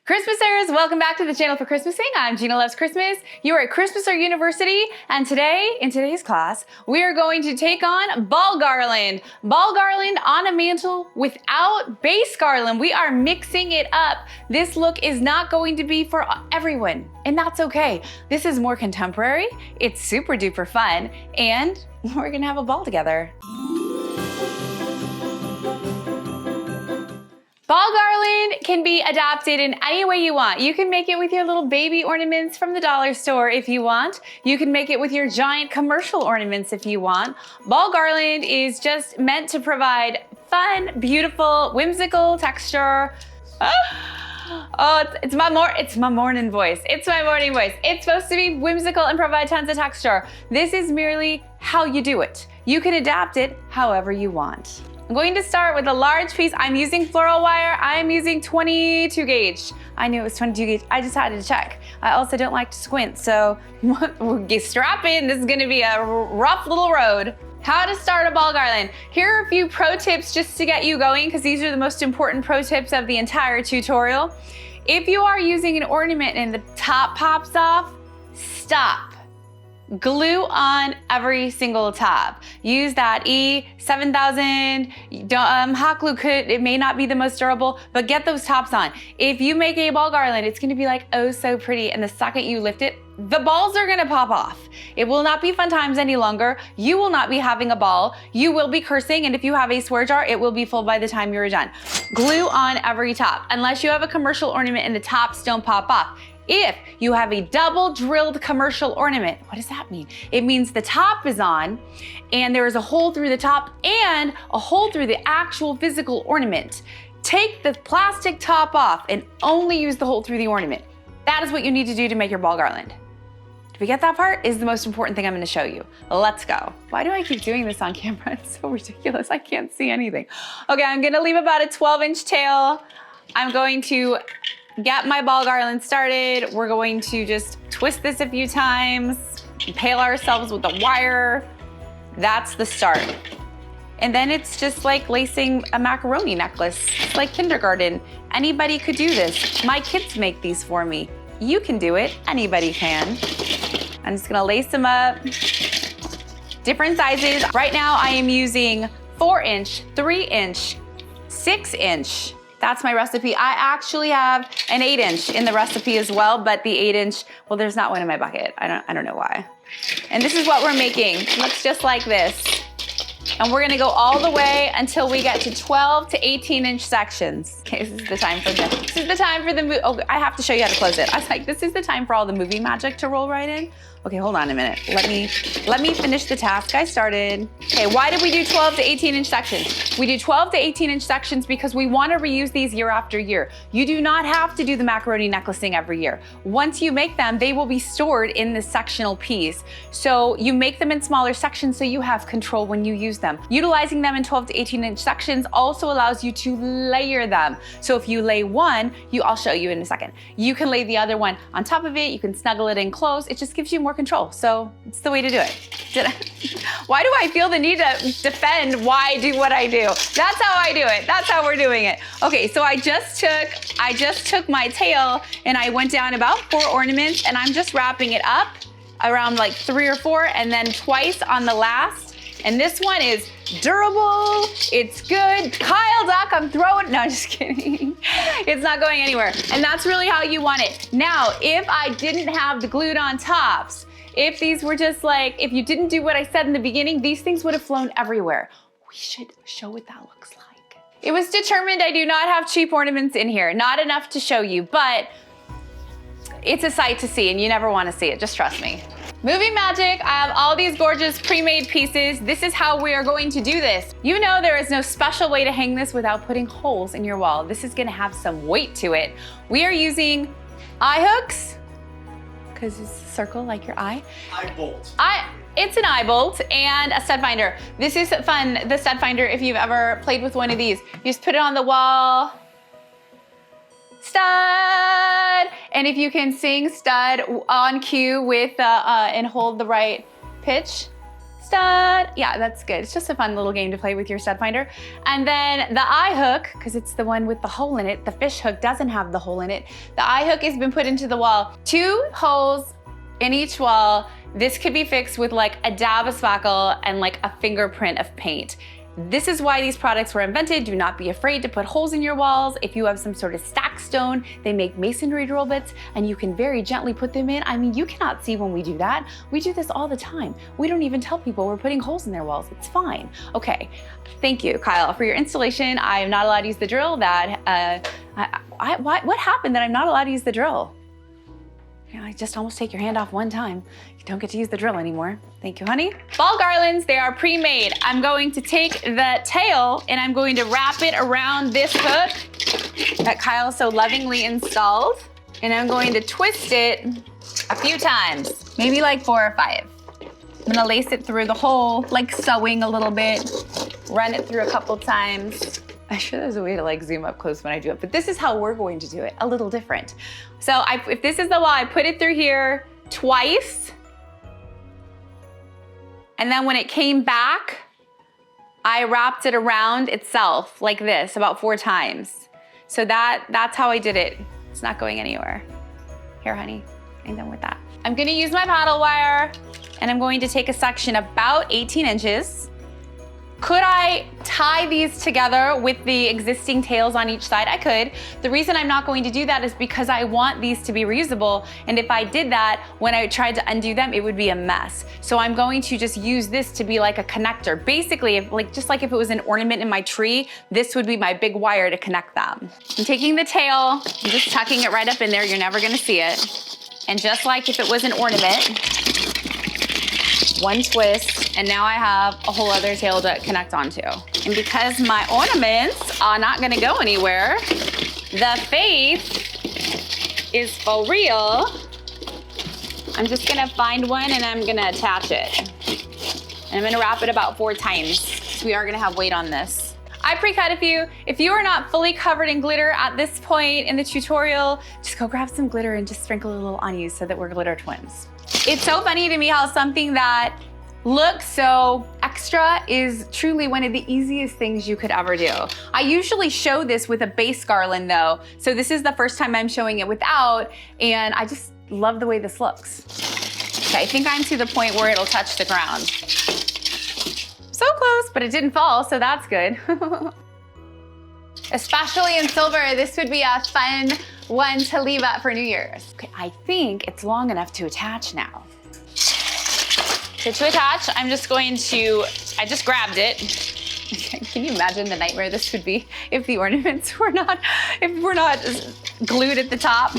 Christmasers, welcome back to the channel for Christmasing. I'm Jeanna Loves Christmas. You are at Christmaser University, and today, in today's class, we are going to take on ball garland. Ball garland on a mantle without base garland. We are mixing it up. This look is not going to be for everyone, and that's okay. This is more contemporary, it's super duper fun, and we're gonna have a ball together. Ball garland can be adapted in any way you want. You can make it with your little baby ornaments from the dollar store if you want. You can make it with your giant commercial ornaments if you want. Ball garland is just meant to provide fun, beautiful, whimsical texture. It's my morning voice. It's my morning voice. It's supposed to be whimsical and provide tons of texture. This is merely how you do it. You can adapt it however you want. I'm going to start with a large piece. I'm using floral wire. I'm using 22 gauge. I knew it was 22 gauge. I just had to check. I also don't like to squint, so strap in. This is gonna be a rough little road. How to start a ball garland. Here are a few pro tips just to get you going, because these are the most important pro tips of the entire tutorial. If you are using an ornament and the top pops off, stop. Glue on every single top. Use that E7000 hot glue. It may not be the most durable, but get those tops on. If you make a ball garland, it's gonna be like, oh, so pretty, and the second you lift it, the balls are gonna pop off. It will not be fun times any longer. You will not be having a ball. You will be cursing, and if you have a swear jar, it will be full by the time you're done. Glue on every top, unless you have a commercial ornament and the tops don't pop off. If you have a double drilled commercial ornament, what does that mean? It means the top is on and there is a hole through the top and a hole through the actual physical ornament. Take the plastic top off and only use the hole through the ornament. That is what you need to do to make your ball garland. Did we get that part? Is the most important thing I'm gonna show you. Let's go. Why do I keep doing this on camera? It's so ridiculous, I can't see anything. Okay, I'm gonna leave about a 12-inch tail. I'm going to get my ball garland started. We're going to just twist this a few times, impale ourselves with the wire. That's the start. And then it's just like lacing a macaroni necklace. It's like kindergarten. Anybody could do this. My kids make these for me. You can do it, anybody can. I'm just gonna lace them up. Different sizes. Right now I am using 4-inch, 3-inch, 6-inch. That's my recipe. I actually have an 8-inch in the recipe as well, but the 8-inch, well, there's not one in my bucket. I don't know why. And this is what we're making. Looks just like this. And we're gonna go all the way until we get to 12 to 18-inch sections. Okay, this is the time for the oh, I have to show you how to close it. I was like, this is the time for all the movie magic to roll right in. Okay, hold on a minute. Let me finish the task I started. Okay, why did we do 12 to 18-inch sections? We do 12 to 18-inch sections because we want to reuse these year after year. You do not have to do the macaroni necklacing every year. Once you make them, they will be stored in this sectional piece. So you make them in smaller sections so you have control when you use them. Utilizing them in 12 to 18-inch sections also allows you to layer them. So if you lay one, I'll show you in a second. You can lay the other one on top of it. You can snuggle it in close. It just gives you more control. So it's the way to do it. Why do I feel the need to defend why I do what I do? That's how I do it. That's how we're doing it. Okay, so I just took my tail and I went down about 4 ornaments, and I'm just wrapping it up around like 3 or 4 and then twice on the last. And this one is durable, it's good. Kyle Duck, I'm throwing, no, just kidding. It's not going anywhere. And that's really how you want it. Now, if I didn't have the glued on tops, if these were just like, if you didn't do what I said in the beginning, these things would have flown everywhere. We should show what that looks like. It was determined I do not have cheap ornaments in here. Not enough to show you, but it's a sight to see and you never want to see it, just trust me. Movie magic, I have all these gorgeous pre-made pieces. This is how we are going to do this. You know there is no special way to hang this without putting holes in your wall. This is gonna have some weight to it. We are using eye hooks, because it's a circle like your eye. Eye bolt. It's an eye bolt and a stud finder. This is fun, the stud finder, if you've ever played with one of these. You just put it on the wall, stud, and if you can sing stud on cue with and hold the right pitch, stud. stud. Yeah, that's good. It's just a fun little game to play with your stud finder. And then the eye hook, because it's the one with the hole in it. The fish hook doesn't have the hole in it. The eye hook has been put into the wall. 2 holes in each wall. This could be fixed with like a dab of spackle and like a fingerprint of paint. This is why these products were invented. Do not be afraid to put holes in your walls. If you have some sort of stack stone, they make masonry drill bits and you can very gently put them in. I mean, you cannot see when we do that. We do this all the time. We don't even tell people we're putting holes in their walls. It's fine. Okay, thank you, Kyle, for your installation. I am not allowed to use the drill. What happened that I'm not allowed to use the drill? I just almost take your hand off one time. You don't get to use the drill anymore. Thank you, honey. Fall garlands, they are pre-made. I'm going to take the tail and I'm going to wrap it around this hook that Kyle so lovingly installed. And I'm going to twist it a few times, maybe like 4 or 5. I'm gonna lace it through the hole, like sewing a little bit, run it through a couple times. I'm sure there's a way to like zoom up close when I do it, but this is how we're going to do it, a little different. So if this is the wall, I put it through here twice. And then when it came back, I wrapped it around itself like this about 4 times. So that's how I did it. It's not going anywhere. Here, honey, I'm done with that. I'm gonna use my paddle wire and I'm going to take a section about 18 inches. Could I tie these together with the existing tails on each side? I could. The reason I'm not going to do that is because I want these to be reusable. And if I did that, when I tried to undo them, it would be a mess. So I'm going to just use this to be like a connector. Basically, just like if it was an ornament in my tree, this would be my big wire to connect them. I'm taking the tail, I'm just tucking it right up in there. You're never gonna see it. And just like if it was an ornament, one twist, and now I have a whole other tail to connect onto. And because my ornaments are not gonna go anywhere, the face is for real, I'm just gonna find one and I'm gonna attach it. And I'm gonna wrap it about 4 times, because we are gonna have weight on this. I pre-cut a few. If you are not fully covered in glitter at this point in the tutorial, just go grab some glitter and just sprinkle a little on you so that we're glitter twins. It's so funny to me how something that looks so extra is truly one of the easiest things you could ever do. I usually show this with a base garland though, so this is the first time I'm showing it without, and I just love the way this looks. Okay, I think I'm to the point where it'll touch the ground. So close, but it didn't fall, so that's good. Especially in silver, this would be a fun one to leave up for New Year's. Okay, I think it's long enough to attach now. So to attach, I'm just going to, I just grabbed it. Can you imagine the nightmare this would be if the ornaments were not, glued at the top?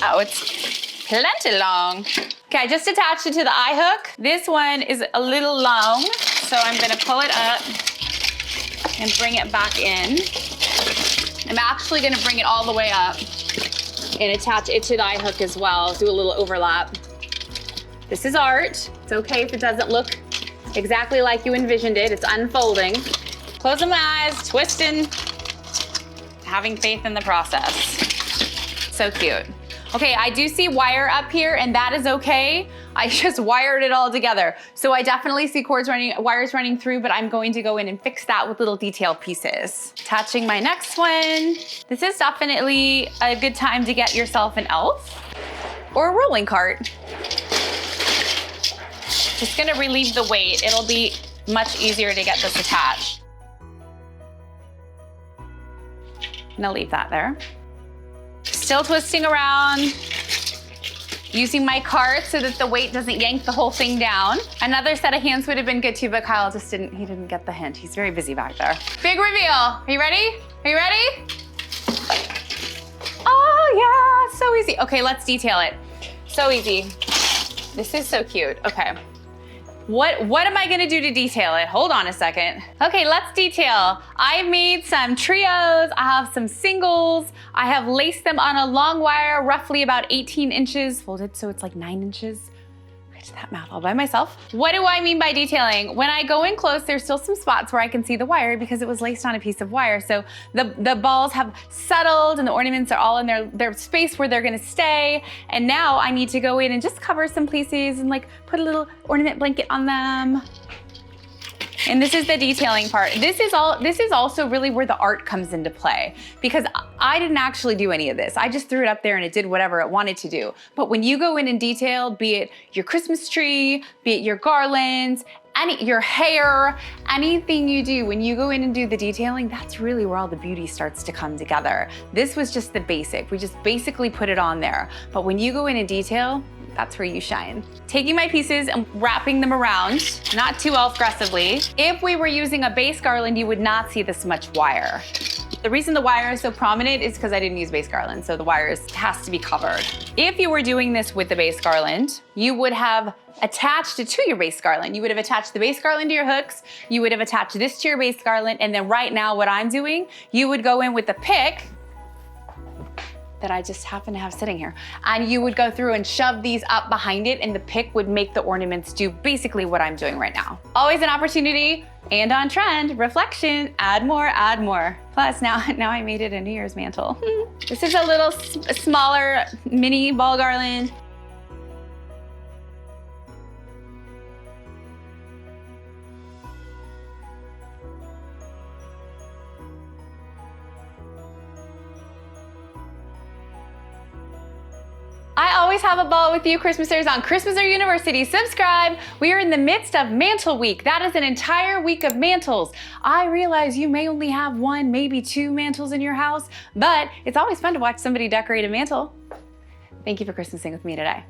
Oh, it's plenty long. Okay, I just attached it to the eye hook. This one is a little long, so I'm gonna pull it up and bring it back in. I'm actually gonna bring it all the way up and attach it to the eye hook as well, do a little overlap. This is art. It's okay if it doesn't look exactly like you envisioned it. It's unfolding. Closing my eyes, twisting, having faith in the process. So cute. Okay, I do see wire up here and that is okay. I just wired it all together. So I definitely see wires running through, but I'm going to go in and fix that with little detail pieces. Attaching my next one. This is definitely a good time to get yourself an elf or a rolling cart. Just gonna relieve the weight. It'll be much easier to get this attached. I'm gonna leave that there. Still twisting around, using my cart so that the weight doesn't yank the whole thing down. Another set of hands would have been good too, but Kyle just didn't get the hint. He's very busy back there. Big reveal. Are you ready? Are you ready? Oh yeah, so easy. Okay, let's detail it. So easy. This is so cute. Okay. What am I gonna do to detail it? Hold on a second. Okay, let's detail. I've made some trios, I have some singles, I have laced them on a long wire, roughly about 18 inches, folded so it's like 9 inches. get that mouth all by myself. What do I mean by detailing? When I go in close, there's still some spots where I can see the wire because it was laced on a piece of wire. So the balls have settled and the ornaments are all in their space where they're gonna stay. And now I need to go in and just cover some places and like put a little ornament blanket on them. And this is the detailing part. This is also really where the art comes into play because I didn't actually do any of this. I just threw it up there and it did whatever it wanted to do. But when you go in and detail, be it your Christmas tree, be it your garlands, your hair, anything you do, when you go in and do the detailing, that's really where all the beauty starts to come together. This was just the basic. We just basically put it on there. But when you go in and detail, that's where you shine. Taking my pieces and wrapping them around, not too aggressively. If we were using a base garland, you would not see this much wire. The reason the wire is so prominent is because I didn't use base garland, so the wire has to be covered. If you were doing this with the base garland, you would have attached it to your base garland. You would have attached the base garland to your hooks, you would have attached this to your base garland, and then right now what I'm doing, you would go in with the pick that I just happen to have sitting here. And you would go through and shove these up behind it and the pick would make the ornaments do basically what I'm doing right now. Always an opportunity and on trend, reflection, add more, add more. Plus now I made it a New Year's mantle. This is a little smaller mini ball garland. I always have a ball with you Christmasers on Christmas or University. Subscribe. We are in the midst of Mantle Week. That is an entire week of mantles. I realize you may only have one, maybe two mantles in your house, but it's always fun to watch somebody decorate a mantle. Thank you for Christmasing with me today.